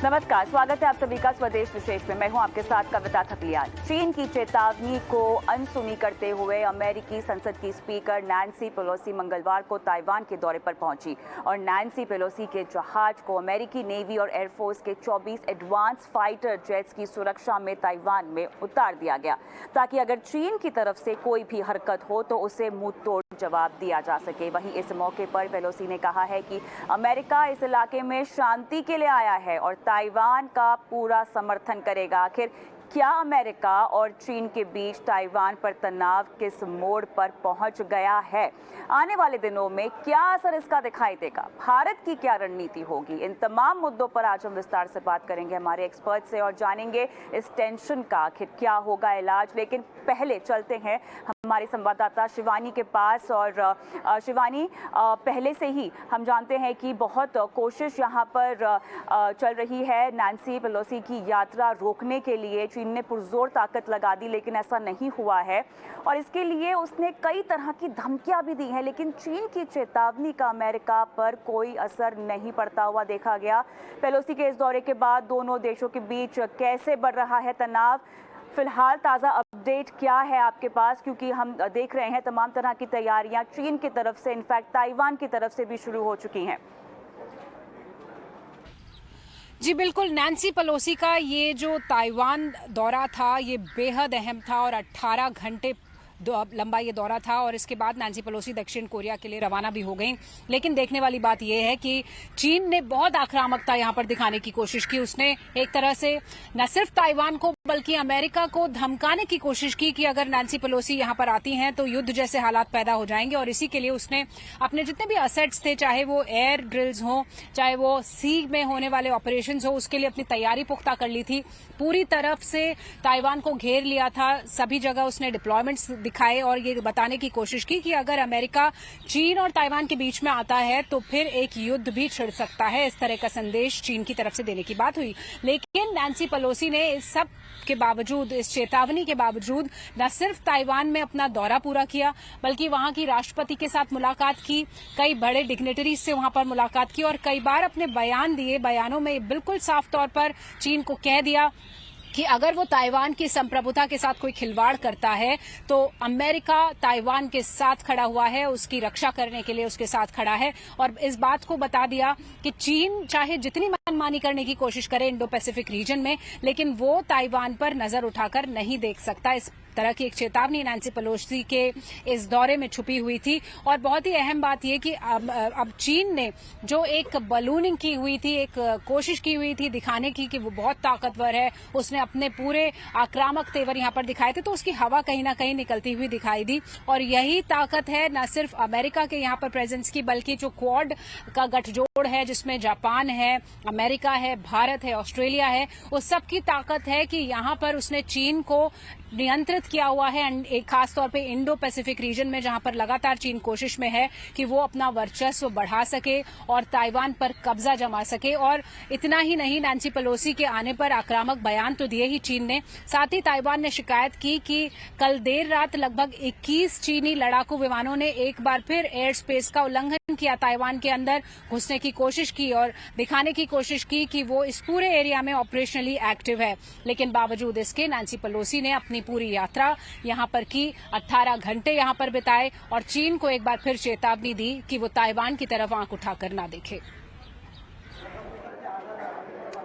नमस्कार, स्वागत है आप सभी का स्वदेश विशेष में। मैं हूं आपके साथ कविता थपलियाल। चीन की चेतावनी को अनसुनी करते हुए अमेरिकी संसद की स्पीकर नैन्सी पेलोसी मंगलवार को ताइवान के दौरे पर पहुंची और नैन्सी पेलोसी के जहाज को अमेरिकी नेवी और एयरफोर्स के 24 एडवांस फाइटर जेट्स की सुरक्षा में ताइवान में उतार दिया गया, ताकि अगर चीन की तरफ से कोई भी हरकत हो तो उसे मुंह तोड़ जवाब दिया जा सके। वहीं इस मौके पर पेलोसी ने कहा है कि अमेरिका इस इलाके में शांति के लिए आया है और ताइवान का पूरा समर्थन करेगा। आखिर क्या अमेरिका और चीन के बीच ताइवान पर तनाव किस मोड़ पर पहुंच गया है? आने वाले दिनों में क्या असर इसका दिखाई देगा? भारत की क्या रणनीति होगी? इन तमाम मुद्दों पर आज हम विस्तार से बात करेंगे हमारे एक्सपर्ट से और जानेंगे इस टेंशन का आखिर क्या होगा इलाज। लेकिन पहले चलते हैं हमारी संवाददाता शिवानी के पास। और शिवानी, पहले से ही हम जानते हैं कि बहुत कोशिश यहाँ पर चल रही है नैन्सी पेलोसी की यात्रा रोकने के लिए। चीन ने पुरजोर ताकत लगा दी, लेकिन ऐसा नहीं हुआ है और इसके लिए उसने कई तरह की धमकियां भी दी हैं, लेकिन चीन की चेतावनी का अमेरिका पर कोई असर नहीं पड़ता हुआ देखा गया। पेलोसी के इस दौरे के बाद दोनों देशों के बीच कैसे बढ़ रहा है तनाव? फिलहाल ताज़ा अपडेट क्या है आपके पास, क्योंकि हम देख रहे हैं तमाम तरह की तैयारियां चीन की तरफ से, इनफैक्ट ताइवान की तरफ से भी शुरू हो चुकी हैं। जी बिल्कुल, नैन्सी पेलोसी का ये जो ताइवान दौरा था ये बेहद अहम था और 18 घंटे लंबा ये दौरा था और इसके बाद नैन्सी पेलोसी दक्षिण कोरिया के लिए रवाना भी हो गई। लेकिन देखने वाली बात यह है कि चीन ने बहुत आक्रामकता यहां पर दिखाने की कोशिश की। उसने एक तरह से न सिर्फ ताइवान को बल्कि अमेरिका को धमकाने की कोशिश की कि अगर नैन्सी पेलोसी यहां पर आती हैं तो युद्ध जैसे हालात पैदा हो जाएंगे। और इसी के लिए उसने अपने जितने भी असेट्स थे, चाहे वो एयर ड्रिल्स हो, चाहे वो सी में होने वाले ऑपरेशंस हो, उसके लिए अपनी तैयारी पुख्ता कर ली थी। पूरी तरफ से ताइवान को घेर लिया था, सभी जगह उसने डिप्लॉयमेंट्स दिखाए और ये बताने की कोशिश की कि अगर अमेरिका चीन और ताइवान के बीच में आता है तो फिर एक युद्ध भी छिड़ सकता है। इस तरह का संदेश चीन की तरफ से देने की बात हुई। लेकिन नैन्सी पेलोसी ने इस सब के बावजूद, इस चेतावनी के बावजूद न सिर्फ ताइवान में अपना दौरा पूरा किया बल्कि वहां की राष्ट्रपति के साथ मुलाकात की, कई बड़े डिग्नेटरीज से वहां पर मुलाकात की और कई बार अपने बयान दिए। बयानों में बिल्कुल साफ तौर पर चीन को कह दिया कि अगर वो ताइवान की संप्रभुता के साथ कोई खिलवाड़ करता है तो अमेरिका ताइवान के साथ खड़ा हुआ है, उसकी रक्षा करने के लिए उसके साथ खड़ा है। और इस बात को बता दिया कि चीन चाहे जितनी मनमानी करने की कोशिश करे इंडो पैसिफिक रीजन में, लेकिन वो ताइवान पर नजर उठाकर नहीं देख सकता। इस तरह की एक चेतावनी नैन्सी पेलोसी के इस दौरे में छुपी हुई थी। और बहुत ही अहम बात यह कि अब चीन ने जो एक बलूनिंग की हुई थी, एक कोशिश की हुई थी दिखाने की कि वो बहुत ताकतवर है, उसने अपने पूरे आक्रामक तेवर यहां पर दिखाए थे, तो उसकी हवा कहीं ना कहीं निकलती हुई दिखाई दी। और यही ताकत है न सिर्फ अमेरिका के यहां पर प्रेजेंस की, बल्कि जो क्वाड का गठजोड़ है जिसमें जापान है, अमेरिका है, भारत है, ऑस्ट्रेलिया है, उस सब की ताकत है कि यहां पर उसने चीन को नियंत्रित किया हुआ है। खासतौर पे इंडो पैसिफिक रीजन में जहां पर लगातार चीन कोशिश में है कि वो अपना वर्चस्व बढ़ा सके और ताइवान पर कब्जा जमा सके। और इतना ही नहीं, नैन्सी पेलोसी के आने पर आक्रामक बयान तो दिए ही चीन ने, साथ ही ताइवान ने शिकायत की कि कल देर रात लगभग 21 चीनी लड़ाकू विमानों ने एक बार फिर एयर स्पेस का उल्लंघन किया, ताइवान के अंदर घुसने की कोशिश की और दिखाने की कोशिश की कि वो इस पूरे एरिया में ऑपरेशनली एक्टिव है। लेकिन बावजूद इसके नैन्सी पेलोसी ने अपनी पूरी यात्रा यहां पर की, 18 घंटे यहां पर बिताए और चीन को एक बार फिर चेतावनी दी कि वो ताइवान की तरफ आंख उठाकर ना देखे।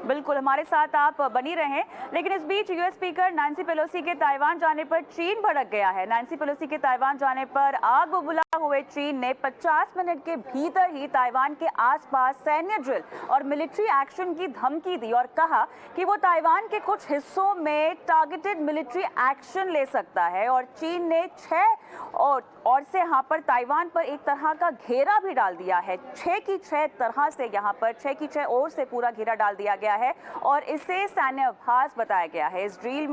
बिल्कुल, हमारे साथ आप बनी रहें। लेकिन इस बीच यूएस स्पीकर नैन्सी पेलोसी के ताइवान जाने पर चीन भड़क गया है। नैन्सी पेलोसी के ताइवान जाने पर आग बबूला हुए चीन ने 50 मिनट के भीतर ही ताइवान के आसपास सैन्य ड्रिल और मिलिट्री एक्शन की धमकी दी और कहा कि वो ताइवान के कुछ हिस्सों में टारगेटेड मिलिट्री एक्शन ले सकता है। और चीन ने 6 और से यहाँ पर ताइवान पर एक तरह का घेरा भी डाल दिया है। 6 की 6 तरह से यहाँ पर 6 की 6 ओर से पूरा घेरा डाल दिया गया है और इसे सैन्य अभ्यास बताया गया है। इस ड्रिल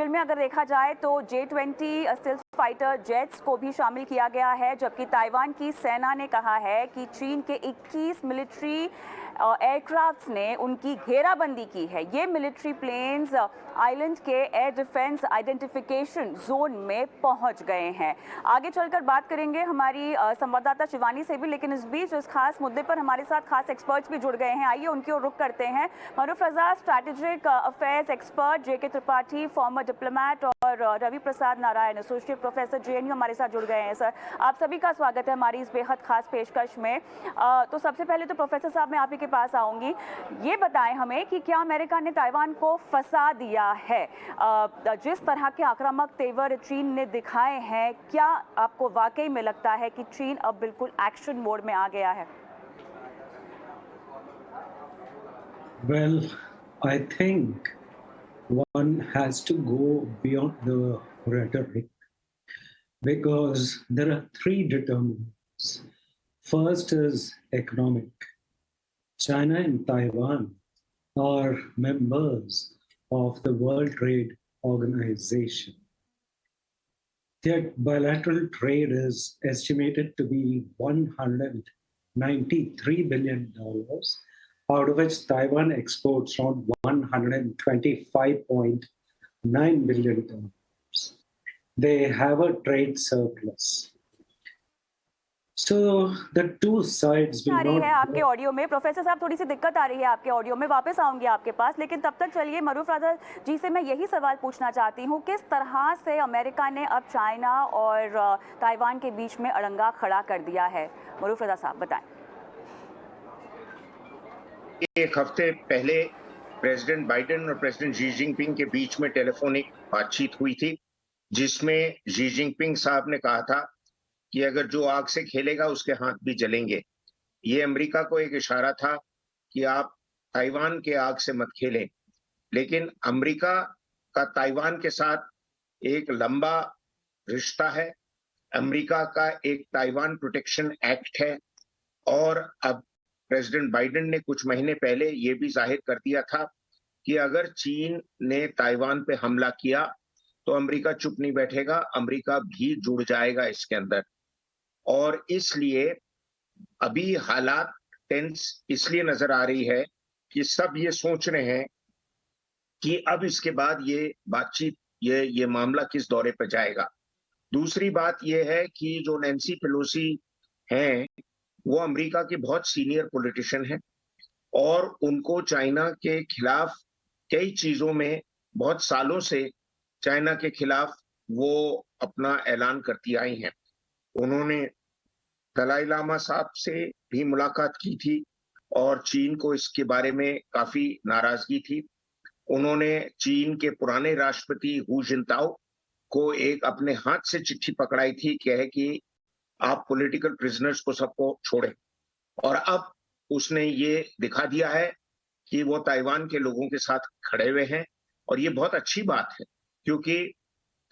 में अगर देखा जाए तो J-20 स्टेल्थ फाइटर जेट्स को भी शामिल किया गया है, जबकि ताइवान की सेना ने कहा है कि चीन के 21 मिलिट्री एयरक्राफ्ट्स ने उनकी घेराबंदी की है। ये मिलिट्री प्लेन्स आइलैंड के एयर डिफेंस आइडेंटिफिकेशन जोन में पहुंच गए हैं। आगे चलकर बात करेंगे हमारी संवाददाता शिवानी से भी, लेकिन इस बीच इस खास मुद्दे पर हमारे साथ खास एक्सपर्ट्स भी जुड़ गए हैं। आइए उनकी ओर रुख करते हैं। मरूफ रजा, स्ट्रैटेजिक अफेयर्स एक्सपर्ट, जेके त्रिपाठी, फॉर्मर डिप्लोमैट, और रवि प्रसाद नारायण, एसोसिएट प्रोफेसर जेएनयू, हमारे साथ जुड़ गए हैं। सर, आप सभी का स्वागत है हमारी इस बेहद खास पेशकश में। तो सबसे पहले तो प्रोफेसर साहब, मैं आप ही के पास आऊंगी। ये बताएं हमें कि क्या अमेरिका ने ताइवान को फंसा दिया है? जिस तरह के आक्रामक तेवर चीन ने दिखाए हैं, क्या आपको वाकई में लगता है कि चीन अब बिल्कुल एक्शन मोड में आ गया है? Well, I think one has to go beyond the rhetoric because there are three determinants. First is economic. China and Taiwan are members of the World Trade Organization. Their bilateral trade is estimated to be $193 billion, out of which Taiwan exports around $125.9 billion. They have a trade surplus. So the two sides will आ रही है not आपके audio में। Professor साहब, थोड़ी सी दिक्कत आ रही है आपके ऑडियो में, वापस आऊंगी आपके पास, लेकिन तब तक चलिए मरूफ रजा जी से मैं यही सवाल पूछना चाहती हूँ, किस तरह से अमेरिका ने अब चाइना और ताइवान के बीच में अड़ंगा खड़ा कर दिया है? मरूफ रजा साहब बताएं। एक हफ्ते पहले प्रेसिडेंट बाइडेन और प्रेसिडेंट शी जिनपिंग के बीच में टेलीफोनिक बातचीत हुई थी, जिसमें शी जिनपिंग साहब ने कहा था कि अगर जो आग से खेलेगा उसके हाथ भी जलेंगे। ये अमेरिका को एक इशारा था कि आप ताइवान के आग से मत खेलें। लेकिन अमेरिका का ताइवान के साथ एक लंबा रिश्ता है। अमेरिका का एक ताइवान प्रोटेक्शन एक्ट है, और अब प्रेसिडेंट बाइडेन ने कुछ महीने पहले ये भी जाहिर कर दिया था कि अगर चीन ने ताइवान पे हमला किया तो अमेरिका चुप नहीं बैठेगा, अमेरिका भी जुड़ जाएगा इसके अंदर। और इसलिए अभी हालात टेंस इसलिए नजर आ रही है कि सब ये सोच रहे हैं कि अब इसके बाद ये बातचीत, ये मामला किस दौरे पर जाएगा। दूसरी बात यह है कि जो नैन्सी पेलोसी हैं, वो अमेरिका की बहुत सीनियर पॉलिटिशियन हैं, और उनको चाइना के खिलाफ कई चीजों में बहुत सालों से चाइना के खिलाफ वो अपना ऐलान करती आई हैं। उन्होंने दलाई लामा साहब से भी मुलाकात की थी और चीन को इसके बारे में काफी नाराजगी थी। उन्होंने चीन के पुराने राष्ट्रपति हू जिनताओ को एक अपने हाथ से चिट्ठी पकड़ाई थी, कहे कि आप पॉलिटिकल प्रिजनर्स को सबको छोड़ें। और अब उसने ये दिखा दिया है कि वो ताइवान के लोगों के साथ खड़े हुए हैं, और ये बहुत अच्छी बात है, क्योंकि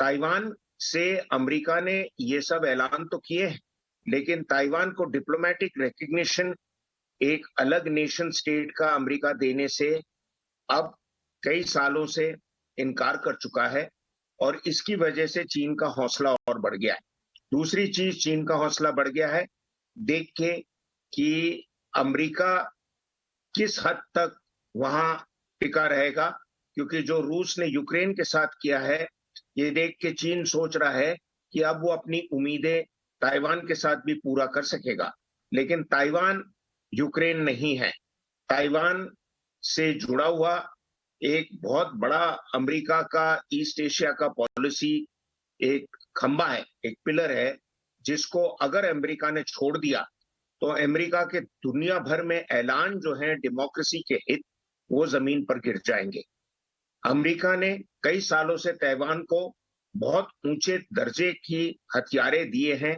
ताइवान से अमेरिका ने ये सब ऐलान तो किए हैं, लेकिन ताइवान को डिप्लोमेटिक रिकग्निशन एक अलग नेशन स्टेट का अमेरिका देने से अब कई सालों से इनकार कर चुका है, और इसकी वजह से चीन का हौसला और बढ़ गया है। दूसरी चीज, चीन का हौसला बढ़ गया है देख के कि अमेरिका किस हद तक वहां टिका रहेगा, क्योंकि जो रूस ने यूक्रेन के साथ किया है, ये देख के चीन सोच रहा है कि अब वो अपनी उम्मीदें ताइवान के साथ भी पूरा कर सकेगा। लेकिन ताइवान यूक्रेन नहीं है। ताइवान से जुड़ा हुआ एक बहुत बड़ा अमेरिका का ईस्ट एशिया का पॉलिसी एक खंबा है, एक पिलर है, जिसको अगर अमेरिका ने छोड़ दिया तो अमेरिका के दुनिया भर में ऐलान जो है डेमोक्रेसी के हित, वो जमीन पर गिर जाएंगे। अमेरिका ने कई सालों से ताइवान को बहुत ऊंचे दर्जे की हथियारें दिए हैं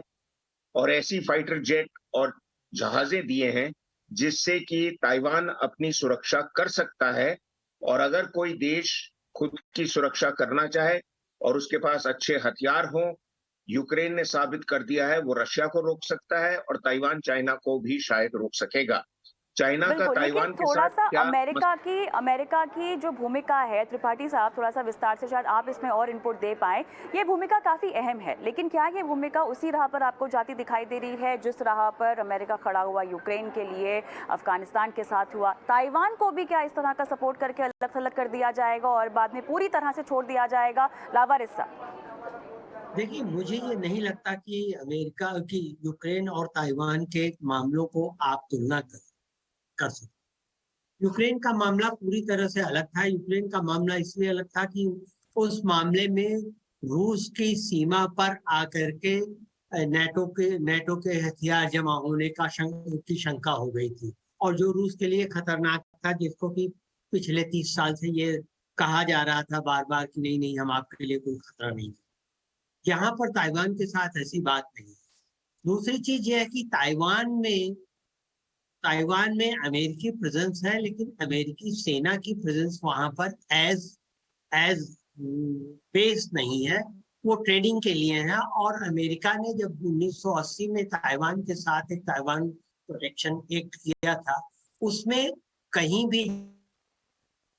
और ऐसी फाइटर जेट और जहाजें दिए हैं जिससे कि ताइवान अपनी सुरक्षा कर सकता है। और अगर कोई देश खुद की सुरक्षा करना चाहे और उसके पास अच्छे हथियार हों, यूक्रेन ने साबित कर दिया है वो रशिया को रोक सकता है, और ताइवान चाइना को भी शायद रोक सकेगा। चाइना का बिल्कुल, लेकिन ताइवान के थोड़ा साथ सा क्या अमेरिका की जो भूमिका है, त्रिपाठी साहब थोड़ा सा विस्तार से शायद आप इसमें और इनपुट दे पाएं। ये भूमिका काफ़ी अहम है, लेकिन क्या ये भूमिका उसी राह पर आपको जाती दिखाई दे रही है जिस राह पर अमेरिका खड़ा हुआ यूक्रेन के लिए, अफगानिस्तान के साथ हुआ? ताइवान को भी क्या इस तरह का सपोर्ट करके अलग थलग कर दिया जाएगा और बाद में पूरी तरह से छोड़ दिया जाएगा लावारिसा? देखिए, मुझे ये नहीं लगता कि अमेरिका की यूक्रेन और ताइवान के मामलों को आप तुलना कर सकते। यूक्रेन का मामला पूरी तरह से अलग था। यूक्रेन का मामला इसलिए अलग था कि उस मामले में रूस की सीमा पर आकर के नेटो के हथियार जमा होने की शंका हो गई थी, और जो रूस के लिए खतरनाक था, जिसको कि पिछले 30 साल से ये कहा जा रहा था बार बार कि नहीं नहीं, हम आपके लिए कोई खतरा नहीं है। यहाँ पर ताइवान के साथ ऐसी बात नहीं है। दूसरी चीज यह है कि ताइवान में अमेरिकी प्रेजेंस है, लेकिन अमेरिकी सेना की प्रेजेंस वहां पर एज बेस नहीं है, वो ट्रेडिंग के लिए है। और अमेरिका ने जब 1980 में ताइवान के साथ एक ताइवान प्रोटेक्शन एक्ट किया था, उसमें कहीं भी,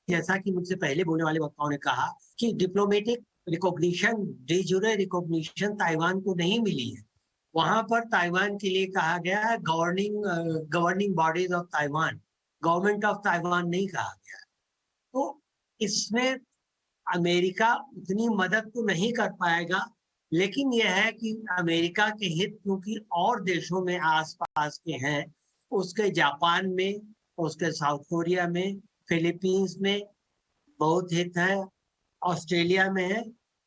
जैसा कि मुझसे पहले बोलने वाले वक्ताओं ने कहा, कि डिप्लोमेटिक रिकॉग्निशन, डे जुरे रिकॉग्निशन ताइवान को नहीं मिली है। वहां पर ताइवान के लिए कहा गया है governing bodies of Taiwan, government of Taiwan नहीं कहा गया। तो इसमें अमेरिका उतनी मदद तो नहीं कर पाएगा, लेकिन यह है कि अमेरिका के हित क्योंकि और देशों में आसपास के हैं, उसके जापान में, उसके साउथ कोरिया में, फिलीपींस में बहुत हित है, ऑस्ट्रेलिया में है,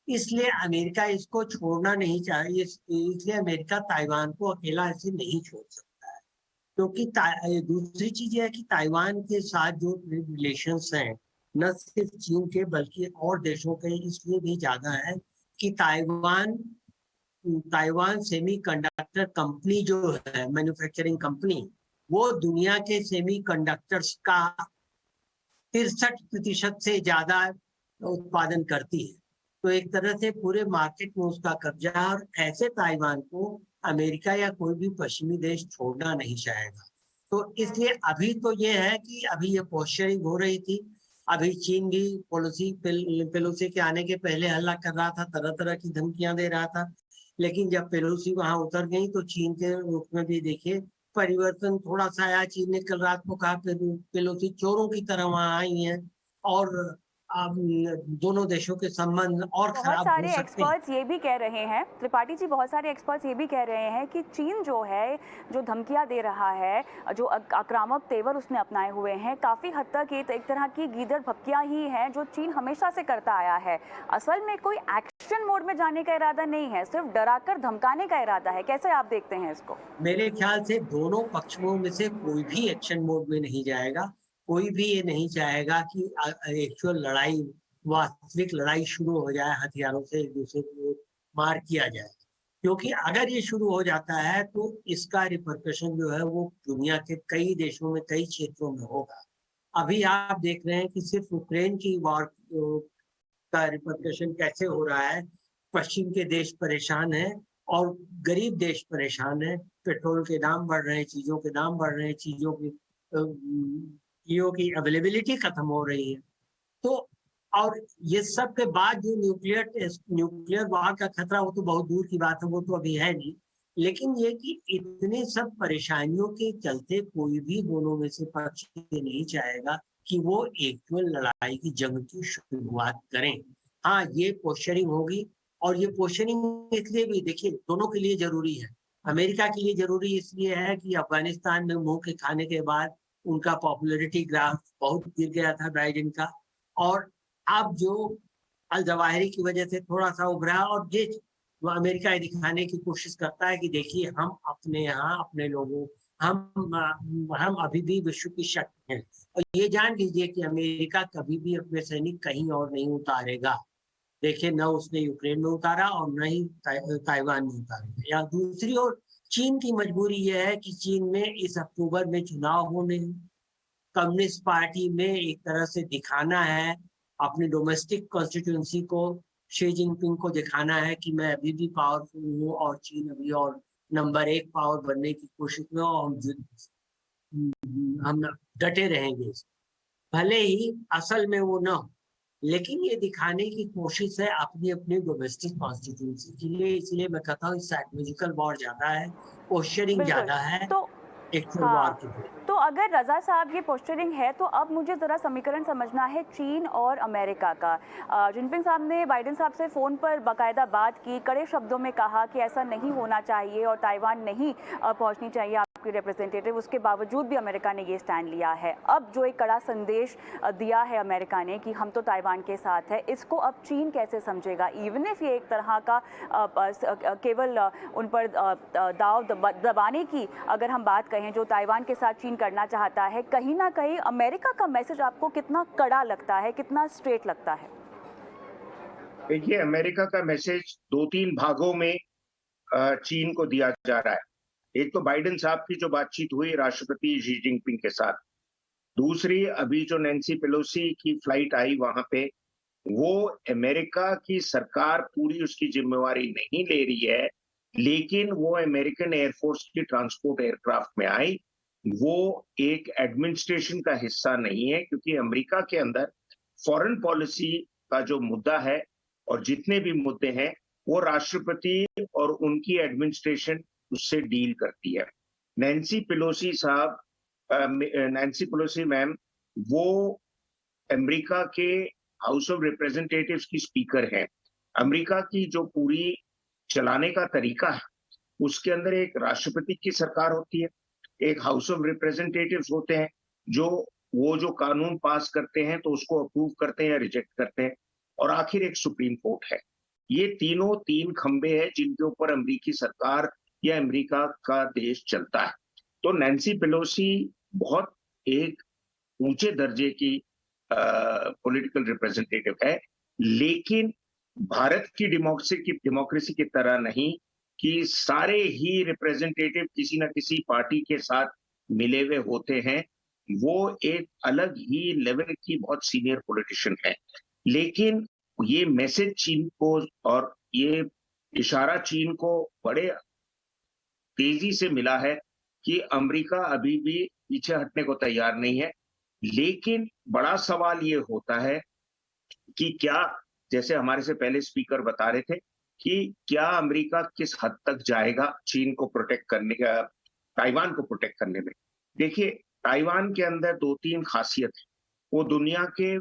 इसलिए अमेरिका इसको छोड़ना नहीं चाहिए। इसलिए अमेरिका ताइवान को अकेला ऐसे नहीं छोड़ सकता है, क्योंकि दूसरी चीज है कि ताइवान के साथ जो रिलेशंस हैं, न सिर्फ चीन के बल्कि और देशों के इसलिए भी ज्यादा है कि ताइवान सेमीकंडक्टर कंपनी जो है, मैन्युफैक्चरिंग कंपनी, वो दुनिया के सेमीकंडक्टर्स का 63% से ज्यादा उत्पादन करती है। तो एक तरह से पूरे मार्केट में उसका कब्जा है, और ऐसे ताइवान को अमेरिका या कोई भी पश्चिमी देश छोड़ना नहीं चाहेगा। तो इसलिए अभी तो ये है कि अभी ये पोस्चरिंग हो रही थी। अभी चीन भी पेलोसी के आने के पहले हल्ला कर रहा था, तरह तरह की धमकियां दे रहा था, लेकिन जब पेलोसी वहां उतर गई तो चीन के रुख में भी देखिए परिवर्तन थोड़ा सा आया। चीन ने कल रात को कहा पेलोसी चोरों की तरह वहां आई हैं, और दोनों देशों के संबंध और बहुत खराब हो सारे सकते हैं। एक्सपर्ट्स ये भी कह रहे हैं, त्रिपाठी जी, बहुत सारे एक्सपर्ट्स ये भी कह रहे हैं कि चीन जो है, जो धमकियां दे रहा है, जो आक्रामक तेवर उसने अपनाए हुए हैं, काफ़ी हद तक ये एक तरह की गीदड़ भपकियां ही हैं जो चीन हमेशा से करता आया है। असल में कोई एक्शन मोड में जाने का इरादा नहीं है, सिर्फ डराकर धमकाने का इरादा है। कैसे आप देखते हैं इसको? मेरे ख्याल से दोनों पक्षों में से कोई भी एक्शन मोड में नहीं जाएगा। कोई भी ये नहीं चाहेगा कि एक्चुअल लड़ाई, वास्तविक लड़ाई शुरू हो जाए, हथियारों से एक दूसरे को मार किया जाए, क्योंकि अगर ये शुरू हो जाता है तो इसका रिपरकशन जो है वो दुनिया के कई देशों में, कई क्षेत्रों में होगा। अभी आप देख रहे हैं कि सिर्फ यूक्रेन की वॉर का रिपरकशन कैसे हो रहा है। पश्चिम के देश परेशान हैं और गरीब देश परेशान हैं। पेट्रोल के दाम बढ़ रहे हैं, चीजों के दाम बढ़ रहे हैं, चीजों की अवेलेबिलिटी खत्म हो रही है। तो और ये सब के बाद जो न्यूक्लियर वार का खतरा, वो तो बहुत दूर की बात है, वो तो अभी है नहीं। लेकिन ये कि इतने सब परेशानियों के चलते कोई भी दोनों में से पक्ष नहीं चाहेगा कि वो एक्चुअल लड़ाई की जंग की शुरुआत करें। हाँ, ये पोस्चरिंग होगी, और ये पोस्चरिंग इसलिए भी देखिए दोनों के लिए जरूरी है। अमेरिका के लिए जरूरी इसलिए है कि अफगानिस्तान में मुंह के खाने के बाद उनका पॉपुलैरिटी ग्राफ बहुत गिर गया था बाइडेन का, और अब जो अल जवाहिरी की वजह से थोड़ा सा उभरा, और ये अमेरिका ये दिखाने की कोशिश करता है कि देखिए हम अपने यहाँ अपने लोगों, हम अभी भी विश्व की शक्ति हैं। और ये जान लीजिए कि अमेरिका कभी भी अपने सैनिक कहीं और नहीं उतारेगा। देखिए, न उसने यूक्रेन में उतारा और न ही ताइवान में उतारा। या दूसरी ओर चीन की मजबूरी यह है कि चीन में इस अक्टूबर में चुनाव होने हैं। कम्युनिस्ट पार्टी में एक तरह से दिखाना है अपनी डोमेस्टिक कॉन्स्टिट्यूंसी को, शी जिनपिंग को दिखाना है कि मैं अभी भी पावरफुल हूँ और चीन अभी और नंबर 1 पावर बनने की कोशिश में, और हम हम डटे रहेंगे, भले ही असल में वो ना हो, लेकिन ये दिखाने की कोशिश है अपनी अपनी डोमेस्टिक कॉन्स्टिट्यूंसी के लिए। इसलिए मैं कहता हूँ साइकोलॉजिकल वॉर ज्यादा है, पोस्चरिंग बिल्कुल। ज्यादा है तो एक्चुअल वॉर हाँ, की तरह। तो अगर रज़ा साहब ये पोस्चरिंग है, तो अब मुझे ज़रा समीकरण समझना है चीन और अमेरिका का। जिनपिंग साहब ने बाइडेन साहब से फ़ोन पर बाकायदा बात की, कड़े शब्दों में कहा कि ऐसा नहीं होना चाहिए और ताइवान नहीं पहुंचनी चाहिए आपकी रिप्रेजेंटेटिव। उसके बावजूद भी अमेरिका ने ये स्टैंड लिया है। अब जो एक कड़ा संदेश दिया है अमेरिका ने कि हम तो ताइवान के साथ है, इसको अब चीन कैसे समझेगा? इवन इफ ये एक तरह का केवल उन पर दाव दबाने की अगर हम बात कहें जो ताइवान के साथ चीन करना चाहता है, कहीं ना कहीं अमेरिका का मैसेज आपको कितना कड़ा लगता है, कितना स्ट्रेट लगता है? देखिए, अमेरिका का मैसेज 2-3 भागों में चीन को दिया जा रहा है। एक तो बाइडेन साहब की जो बातचीत हुई राष्ट्रपति शी जिनपिंग के साथ, दूसरी अभी जो नैन्सी पेलोसी की फ्लाइट आई वहां पे, वो अमेरिका की सरकार पूरी उसकी जिम्मेवारी नहीं ले रही है, लेकिन वो अमेरिकन एयरफोर्स की ट्रांसपोर्ट एयरक्राफ्ट में आई। वो एक एडमिनिस्ट्रेशन का हिस्सा नहीं है, क्योंकि अमेरिका के अंदर फॉरेन पॉलिसी का जो मुद्दा है और जितने भी मुद्दे हैं वो राष्ट्रपति और उनकी एडमिनिस्ट्रेशन उससे डील करती है। नैन्सी पेलोसी मैम, वो अमेरिका के हाउस ऑफ रिप्रेजेंटेटिव्स की स्पीकर हैं। अमेरिका की जो पूरी चलाने का तरीका है, उसके अंदर एक राष्ट्रपति की सरकार होती है, एक हाउस ऑफ रिप्रेजेंटेटिव्स होते हैं, वो जो कानून पास करते हैं तो उसको अप्रूव करते हैं या रिजेक्ट करते हैं, और आखिर एक सुप्रीम कोर्ट है। ये तीनों 3 खंबे हैं जिनके ऊपर अमेरिकी सरकार या अमेरिका का देश चलता है। तो नैन्सी पेलोसी बहुत एक ऊंचे दर्जे की पॉलिटिकल रिप्रेजेंटेटिव है, लेकिन भारत की डेमोक्रेसी की तरह नहीं कि सारे ही रिप्रेजेंटेटिव किसी ना किसी पार्टी के साथ मिले हुए होते हैं। वो एक अलग ही लेवल की बहुत सीनियर पॉलिटिशियन है, लेकिन ये मैसेज चीन को और ये इशारा चीन को बड़े तेजी से मिला है कि अमेरिका अभी भी पीछे हटने को तैयार नहीं है। लेकिन बड़ा सवाल ये होता है कि क्या, जैसे हमारे से पहले स्पीकर बता रहे थे, कि क्या अमेरिका किस हद तक जाएगा चीन को प्रोटेक्ट करने का, ताइवान को प्रोटेक्ट करने में। देखिए, ताइवान के अंदर 2-3 खासियत है। वो दुनिया के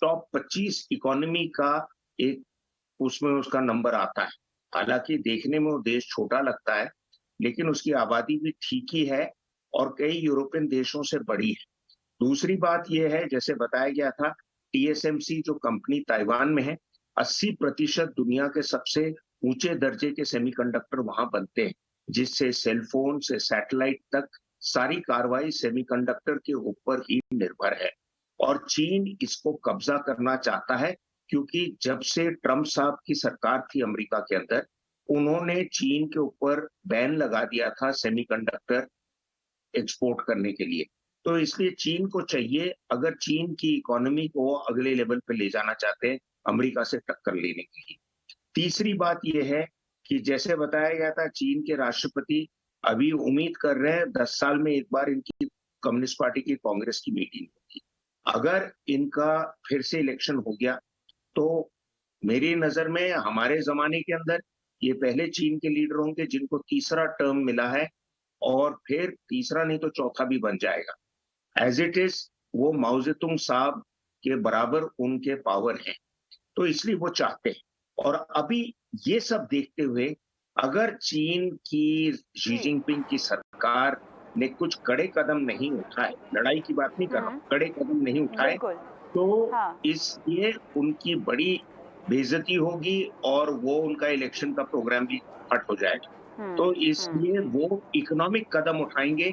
टॉप 25 इकोनॉमी का एक उसमें उसका नंबर आता है। हालांकि देखने में वो देश छोटा लगता है, लेकिन उसकी आबादी भी ठीक ही है और कई यूरोपियन देशों से बड़ी है। दूसरी बात यह है, जैसे बताया गया था, TSMC जो कंपनी ताइवान में है, 80% दुनिया के सबसे ऊंचे दर्जे के सेमीकंडक्टर वहां बनते हैं, जिससे सेलफोन से सैटेलाइट तक सारी कार्रवाई सेमीकंडक्टर के ऊपर ही निर्भर है। और चीन इसको कब्जा करना चाहता है, क्योंकि जब से ट्रंप साहब की सरकार थी अमेरिका के अंदर, उन्होंने चीन के ऊपर बैन लगा दिया था सेमीकंडक्टर एक्सपोर्ट करने के लिए। तो इसलिए चीन को चाहिए, अगर चीन की इकोनॉमी को अगले लेवल पे ले जाना चाहते हैं, अमेरिका से टक्कर लेने के लिए। तीसरी बात यह है कि जैसे बताया गया था, चीन के राष्ट्रपति अभी उम्मीद कर रहे हैं 10 साल में एक बार इनकी कम्युनिस्ट पार्टी की कांग्रेस की मीटिंग होगी। अगर इनका फिर से इलेक्शन हो गया तो मेरी नजर में हमारे जमाने के अंदर ये पहले चीन के लीडर होंगे जिनको तीसरा टर्म मिला है, और फिर तीसरा नहीं तो चौथा भी बन जाएगा। एज इट इज वो माओ जेतुंग साहब के बराबर उनके पावर है, तो इसलिए वो चाहते हैं। और अभी ये सब देखते हुए अगर चीन की शी जिनपिंग की सरकार ने कुछ कड़े कदम नहीं उठाए, लड़ाई की बात नहीं कर रहा हूं, कड़े कदम नहीं उठाए, तो हाँ। इसलिए उनकी बड़ी बेइज्जती होगी और वो उनका इलेक्शन का प्रोग्राम भी हट हो जाएगा। तो इसलिए वो इकोनॉमिक कदम उठाएंगे,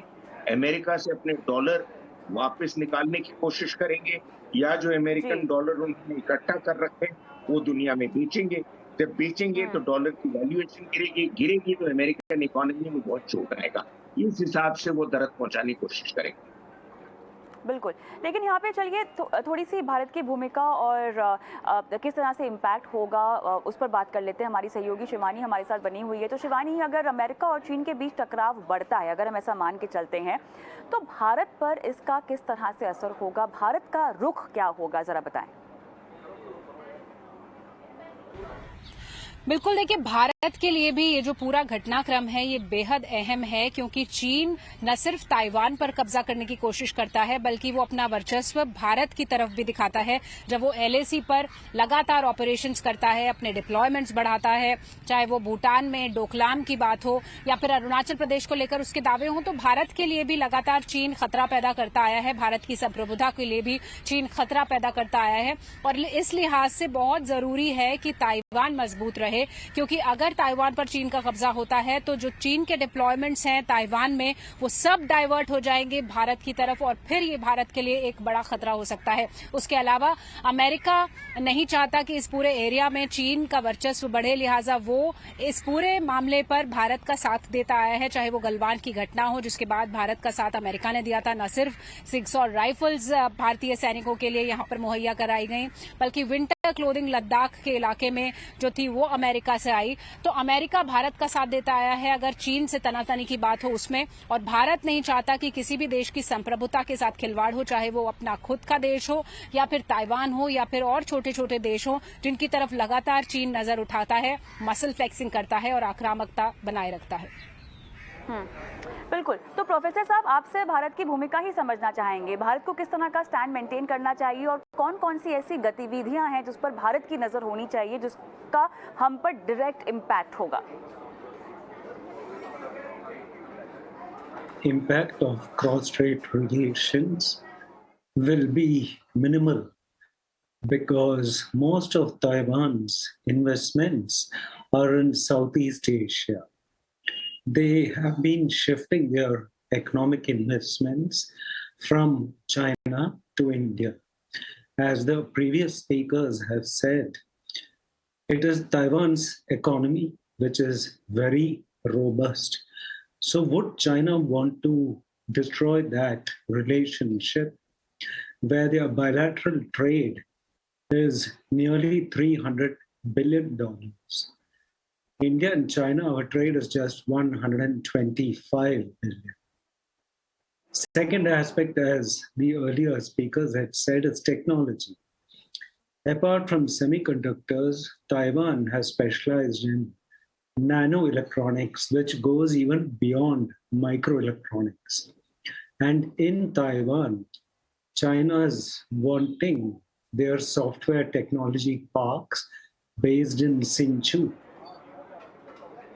अमेरिका से अपने डॉलर वापस निकालने की कोशिश करेंगे, या जो अमेरिकन डॉलर उन्होंने इकट्ठा कर रखे वो दुनिया में बेचेंगे। जब बेचेंगे तो डॉलर की वैल्यूएशन गिरेगी तो अमेरिकन इकोनॉमी में बहुत चोट आएगा। इस हिसाब से वो दर्द पहुंचाने की कोशिश करेंगे। बिल्कुल, लेकिन यहाँ पे चलिए थोड़ी सी भारत की भूमिका और किस तरह से इम्पैक्ट होगा उस पर बात कर लेते हैं। हमारी सहयोगी शिवानी हमारे साथ बनी हुई है। तो शिवानी, अगर अमेरिका और चीन के बीच टकराव बढ़ता है, अगर हम ऐसा मान के चलते हैं, तो भारत पर इसका किस तरह से असर होगा? भारत का रुख क्या होगा, जरा बताएं। बिल्कुल, देखिए, भारत के लिए भी ये जो पूरा घटनाक्रम है ये बेहद अहम है, क्योंकि चीन न सिर्फ ताइवान पर कब्जा करने की कोशिश करता है बल्कि वो अपना वर्चस्व भारत की तरफ भी दिखाता है। जब वो LAC पर लगातार ऑपरेशंस करता है, अपने डिप्लॉयमेंट्स बढ़ाता है, चाहे वो भूटान में डोकलाम की बात हो या फिर अरुणाचल प्रदेश को लेकर उसके दावे हों, तो भारत के लिए भी लगातार चीन खतरा पैदा करता आया है। भारत की संप्रभुता के लिए भी चीन खतरा पैदा करता आया है और इस लिहाज से बहुत जरूरी है कि ताइवान मजबूत रहे, क्योंकि अगर ताइवान पर चीन का कब्जा होता है तो जो चीन के डिप्लॉयमेंट्स हैं ताइवान में वो सब डाइवर्ट हो जाएंगे भारत की तरफ और फिर ये भारत के लिए एक बड़ा खतरा हो सकता है। उसके अलावा अमेरिका नहीं चाहता कि इस पूरे एरिया में चीन का वर्चस्व बढ़े, लिहाजा वो इस पूरे मामले पर भारत का साथ देता आया है, चाहे वो गलवान की घटना हो जिसके बाद भारत का साथ अमेरिका ने दिया था। न सिर्फ 600 राइफल्स भारतीय सैनिकों के लिए यहां पर मुहैया कराई गई, बल्कि विंटर क्लोथिंग लद्दाख के इलाके में जो थी वो अमेरिका से आई। तो अमेरिका भारत का साथ देता आया है अगर चीन से तनातनी की बात हो उसमें, और भारत नहीं चाहता कि किसी भी देश की संप्रभुता के साथ खिलवाड़ हो, चाहे वो अपना खुद का देश हो या फिर ताइवान हो या फिर और छोटे छोटे देश हो जिनकी तरफ लगातार चीन नजर उठाता है, मसल फ्लेक्सिंग करता है और आक्रामकता बनाए रखता है। बिल्कुल। तो प्रोफेसर साहब, आपसे भारत की भूमिका ही समझना चाहेंगे। भारत को किस तरह का स्टैंड मेंटेन करना चाहिए और कौन कौन सी ऐसी गतिविधियां हैं जिस पर भारत की नजर होनी चाहिए जिसका हम पर डायरेक्ट इम्पैक्ट होगा? Impact of cross-strait relations will be minimal because most of Taiwan's investments are in Southeast Asia. They have been shifting their economic investments from China to India. As the previous speakers have said, it is Taiwan's economy which is very robust. So would China want to destroy that relationship where their bilateral trade is nearly $300 billion? India and China, our trade is just 125 billion. Second aspect, as the earlier speakers had said, is technology. Apart from semiconductors, Taiwan has specialized in nanoelectronics, which goes even beyond microelectronics. And in Taiwan, China is wanting their software technology parks based in Hsinchu.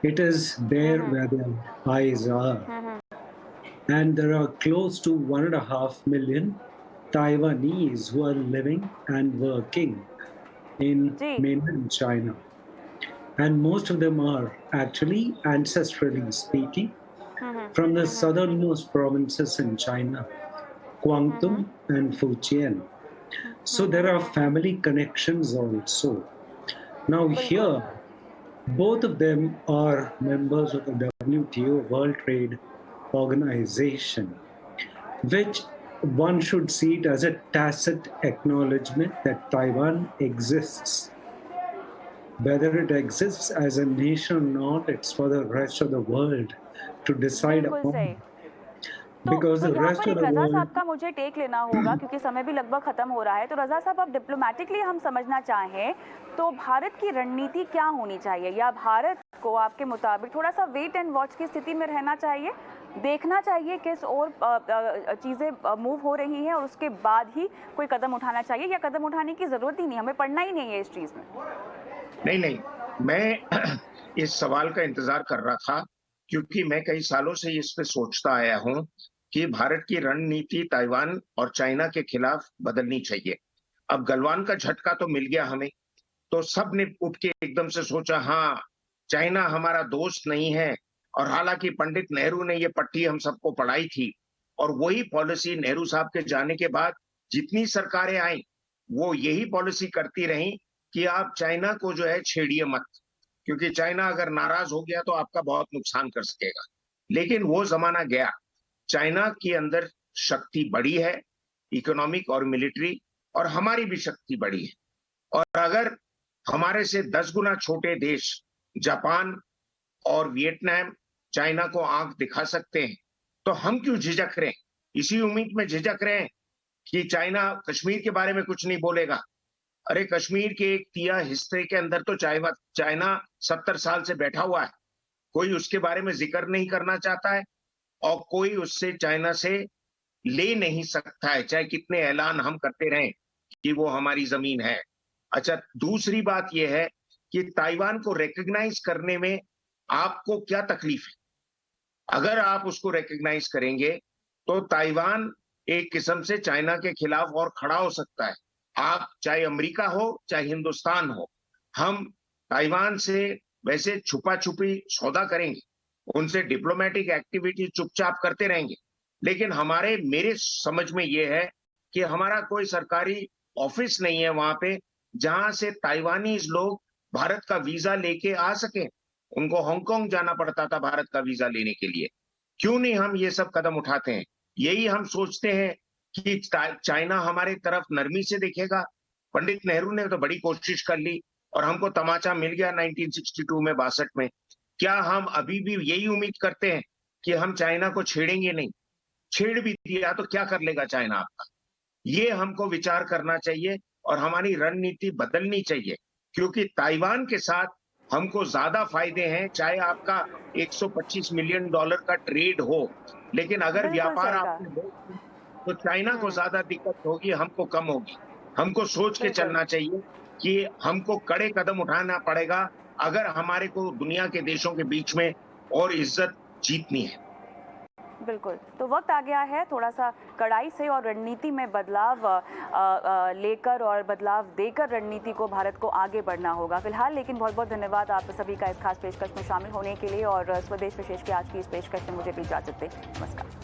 It is there where their eyes are. And there are close to 1.5 million Taiwanese who are living and working in mainland China. And most of them are actually, ancestrally speaking, from the southernmost provinces in China, Guangdong and Fujian. So there are family connections also. Now here, both of them are members of the WTO, World Trade Organization, which one should see it as a tacit acknowledgement that Taiwan exists. Whether it exists as a nation or not, it's for the rest of the world to decide upon. तो यहाँ पर एक रजा साहब का मुझे take लेना होगा क्योंकि समय भी लगभग खत्म हो रहा है। तो रजा साहब, अब डिप्लोमेटिकली हम समझना चाहें तो भारत की रणनीति क्या होनी चाहिए, या भारत को आपके मुताबिक थोड़ा सा वेट एंड वॉच की स्थिति में रहना चाहिए, देखना चाहिए किस और चीज़ें मूव हो रही हैं और उसके बाद ही कोई कदम उठाना चाहिए, या कदम उठाने की ज़रूरत ही नहीं, हमें पढ़ना ही नहीं है इस चीज़ में? नहीं, मैं इस सवाल का इंतजार कर रहा था क्योंकि मैं कई सालों से इस पे सोचता आया हूं कि भारत की रणनीति ताइवान और चाइना के खिलाफ बदलनी चाहिए। अब गलवान का झटका तो मिल गया हमें, तो सब ने उठ के एकदम से सोचा हाँ चाइना हमारा दोस्त नहीं है, और हालांकि पंडित नेहरू ने ये पट्टी हम सबको पढ़ाई थी और वही पॉलिसी नेहरू साहब के जाने के बाद जितनी सरकारें आई वो यही पॉलिसी करती रही कि आप चाइना को जो है छेड़िए मत, क्योंकि चाइना अगर नाराज हो गया तो आपका बहुत नुकसान कर सकेगा। लेकिन वो जमाना गया, चाइना के अंदर शक्ति बड़ी है, इकोनॉमिक और मिलिट्री, और हमारी भी शक्ति बढ़ी है। और अगर हमारे से 10 गुना छोटे देश जापान और वियतनाम चाइना को आंख दिखा सकते हैं, तो हम क्यों झिझक रहे हैं? इसी उम्मीद में झिझक रहे हैं कि चाइना कश्मीर के बारे में कुछ नहीं बोलेगा। अरे कश्मीर के एक तिया हिस्से के अंदर तो चाइना 70 साल से बैठा हुआ है, कोई उसके बारे में जिक्र नहीं करना चाहता है और कोई उससे चाइना से ले नहीं सकता है, चाहे कितने ऐलान हम करते रहें कि वो हमारी जमीन है। अच्छा, दूसरी बात यह है कि ताइवान को रिकॉग्नाइज करने में आपको क्या तकलीफ है? अगर आप उसको रिकॉग्नाइज करेंगे तो ताइवान एक किस्म से चाइना के खिलाफ और खड़ा हो सकता है। आप चाहे अमेरिका हो चाहे हिंदुस्तान हो, हम ताइवान से वैसे छुपा छुपी सौदा करेंगे, उनसे डिप्लोमेटिक एक्टिविटी चुपचाप करते रहेंगे, लेकिन मेरे समझ में यह है कि हमारा कोई सरकारी ऑफिस नहीं है वहां पे जहां से ताइवानीज लोग भारत का वीजा लेके आ सके। उनको हांगकांग जाना पड़ता था भारत का वीजा लेने के लिए। क्यों नहीं हम ये सब कदम उठाते हैं? यही हम सोचते हैं कि चाइना हमारे तरफ नरमी से देखेगा। पंडित नेहरू ने तो बड़ी कोशिश कर ली और हमको तमाचा मिल गया 1962 में, 62 में। क्या हम अभी भी यही उम्मीद करते हैं कि हम चाइना को छेड़ेंगे नहीं? छेड़ भी दिया तो क्या कर लेगा चाइना आपका? ये हमको विचार करना चाहिए और हमारी रणनीति बदलनी चाहिए, क्योंकि ताइवान के साथ हमको ज्यादा फायदे हैं, चाहे आपका $125 मिलियन का ट्रेड हो, लेकिन अगर व्यापार आपने हो तो चाइना को ज्यादा दिक्कत होगी, हमको कम होगी। हमको सोच के चलना चाहिए कि हमको कड़े कदम उठाना पड़ेगा अगर हमारे को दुनिया के देशों के बीच में और इज्जत जीतनी है। बिल्कुल, तो वक्त आ गया है थोड़ा सा कड़ाई से और रणनीति में बदलाव लेकर और बदलाव देकर रणनीति को भारत को आगे बढ़ना होगा फिलहाल। लेकिन बहुत बहुत धन्यवाद आप सभी का इस खास पेशकश में शामिल होने के लिए और स्वदेश विशेष की आज की इस पेशकश में मुझे भी इजाजत दें। नमस्कार।